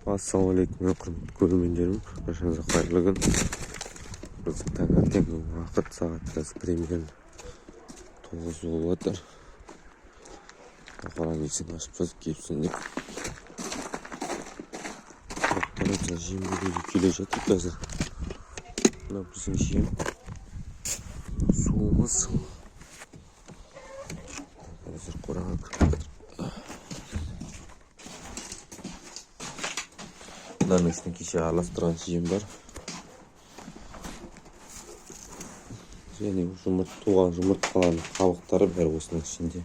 Ассалаумалейкум, құрметті көрермендерім. Баршаңызға қайырлы күн. Біз таңертеңгі уақыт сағат қазір примерно 9 болып жатыр. Қоран есігін ашып жазып келіпсің деп. Тоқтар жемге келе жатыр қазір. Мына біздің жем. Суымыз. Қазір қораға кіріп жатыр. Мынаның үстіне кеше араластырған жем бар. Және туған жұмыртқалардың қабықтары бәрі осының ішінде.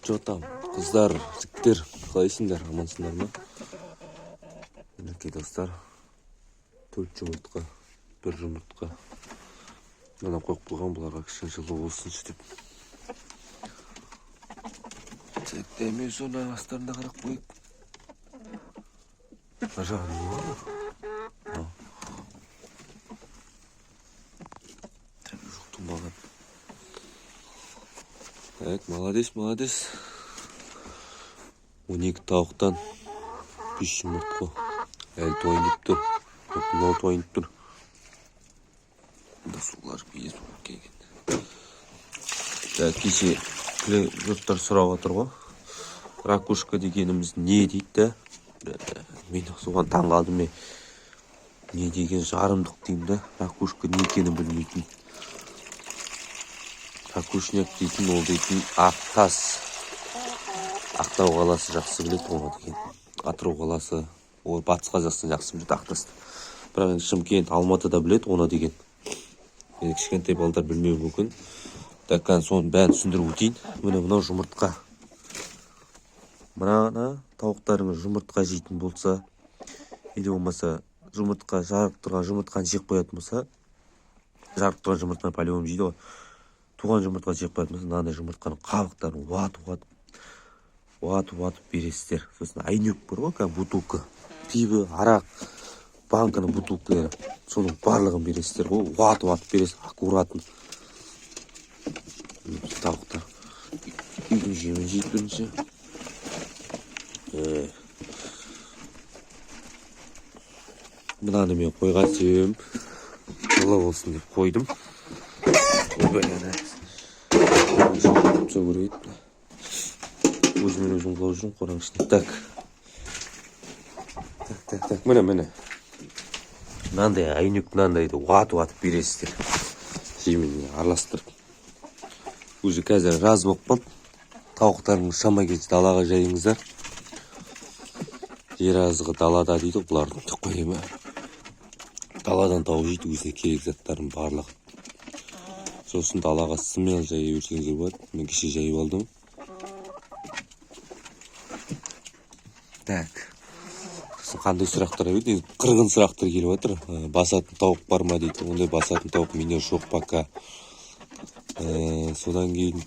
Жотам, қыздар, жігіттер, қалайсыңдар, амансыңдар ма? Мінекей достар, 4 жұмыртқа, 1 жұмыртқа. Мына қойып қойған бұларға кішкене жылы болсыншы деп. Дәме соны астарында қарап қойып. Ажағы не бар? Жоқ тұмбаған. Так, молодец. 12 тауықтан 5 жұмыртқа. Әлі тойындып тұр. Мынау тойындып тұр. Бұнда сулар бейіз болып келген. Кеше жұрттар сұрап отыр ғой. Ракушка дегеніміз не дейді? Мен соған таң қалдым. Не деген жарымдық деймін да. Ракушка не екені білмейтін. Ракушняк дейтін, ол дейтін Ақтас. Ақтау қаласы жақсы біледі оны деген. Атырау қаласы, ол Батыс Қазақстан жақсы біледі Ақтасты. Бірақ енді Шымкент, Алматыда біледі оны деген. Кішкентай балдар білмеуі мүмкін. Дәккан соның бәрін түсіндіріп өтейін. Мынау жұмыртқа. Мына тауықтарыңыз жұмыртқа жейтін болса, или болмаса жұмыртқа жарық тұрған жұмыртқаны жеп қоятын болса, жарық тұрған жұмыртқаны по-любому жейді ғой. Туған жұмыртқа жеп қоятын болса, мынандай жұмыртқаның қабықтарын уатып бересіздер. Сосын айнек бар ғой, бутылка, пиво, арақ, банканың бутылкалары, соның барлығын бересіздер ғой, уатып бересіз, аккуратно. Тауықтар үйдің жемін жейді бірінші. Мынаны мен қойған себебім жылы болсын деп қойдым. Өзімен өзім қылау жүрмін қораның ішіне. Так. Міне. Мынандай айнек мынандайды уатып бересіздер. Жеменіне араластырып. Уже қазір жаз болып қалды. Тауықтарың шама кетсе далаға жайыңыздар. Жер азығы далада дейді, бұлардың қойымы. Даладан тауық жейді, өзіне керек заттарын барлығы. Сосын далаға смел жайы өрсеңіздер болады. Мен кеше жайып алдым. Так. Сосын қандай сұрақтар өйді? Қырғын сұрақтар келіп отыр. Басатын тауық бар ма дейді. Ондай басатын тауық менде жоқ пока. Содан кейін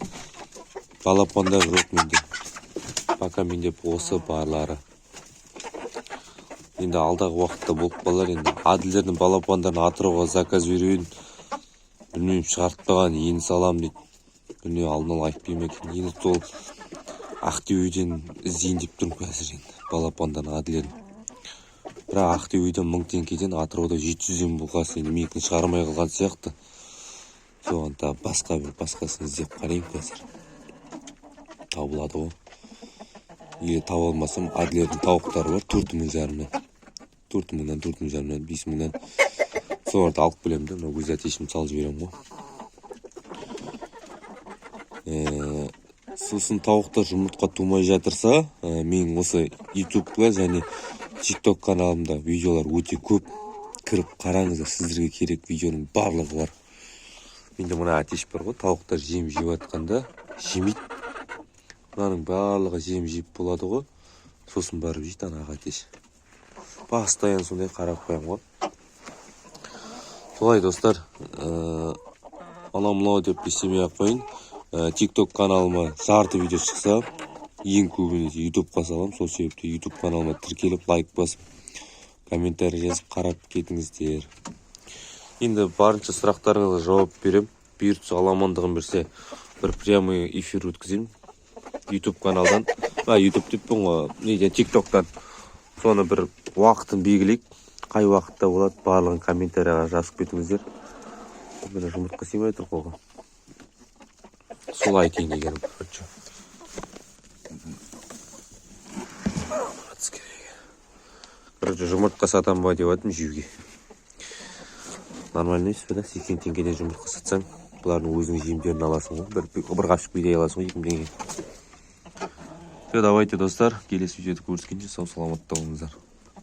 балапандар жоқ менде. Пока менде осы барлары. Енді алдағы уақытта болып қалар. Енді Аділдердің балапандарын Атырауға заказ беруін білмеймін, шығартпаған, ені салам дейді. Білмеймін, алдын ала айтпаймын екен. Енді сол Ақтөбеден іздейін деп тұрмын қазір енді балапандарын Аділдердің. Бірақ Ақтөбеден 1000 теңгеден Атырауда 700-ден болғасы енді менікін шығармай қалған сияқты. Соған да басқасын іздеп қарайын қазір. Табылады ғой. Егер таба алмасам, Аділердің тауықтары бар 4,5 4,5-нан 5,000-нан. Соларды алып келем де, мына өз әтешім салып жіберем ғой. Сосын тауықтар жұмыртқа тумай жатырса, менің осы YouTube-ға және TikTok каналымда видеолар өте көп. Кіріп қараңыздар, сіздерге керек видеоның барлығы бар. Менде мына әтеш бар ғой, тауықтар жем жеп атқанда жемейді. Мынаның барлығы жем жеп болады ғой. Сосын барып жейді ана әтеш. Постоянно сондай қарап қоям ғой. Солай достар, анау деп бесемей ақ қойын. TikTok каналыма жарты видео шықса, ең көбіне YouTube-қа салам. Сол себепті YouTube каналыма тіркеліп, лайк басып, комментарий жазып қарап кетіңіздер. Енді барынша сұрақтарыңызға жауап берем. Бұйыртса аламандығын берсе, бір прямой эфир өткіземін YouTube каналдан. YouTube деппін ғой, неден TikToктан. Соны бір уақытын белгілейік. Қай уақытта болады, барлығын комментарияға жазып кетіңіздер. Мені жұмыртқа сыймай тұр қолға. Солай айтайын дегенім. Короче, жұмыртқа сатам ба деп жатырмын жеуге. Нормально емес пе да? 80 теңгеден жұмыртқа сатсаң, бұлардың өзің жемдерін аласың ғой. Бір қапшық бидай аласың ғой 20 теңге. Давайте, достар, келесі видеода көріскенше сау саламатта болыңыздар.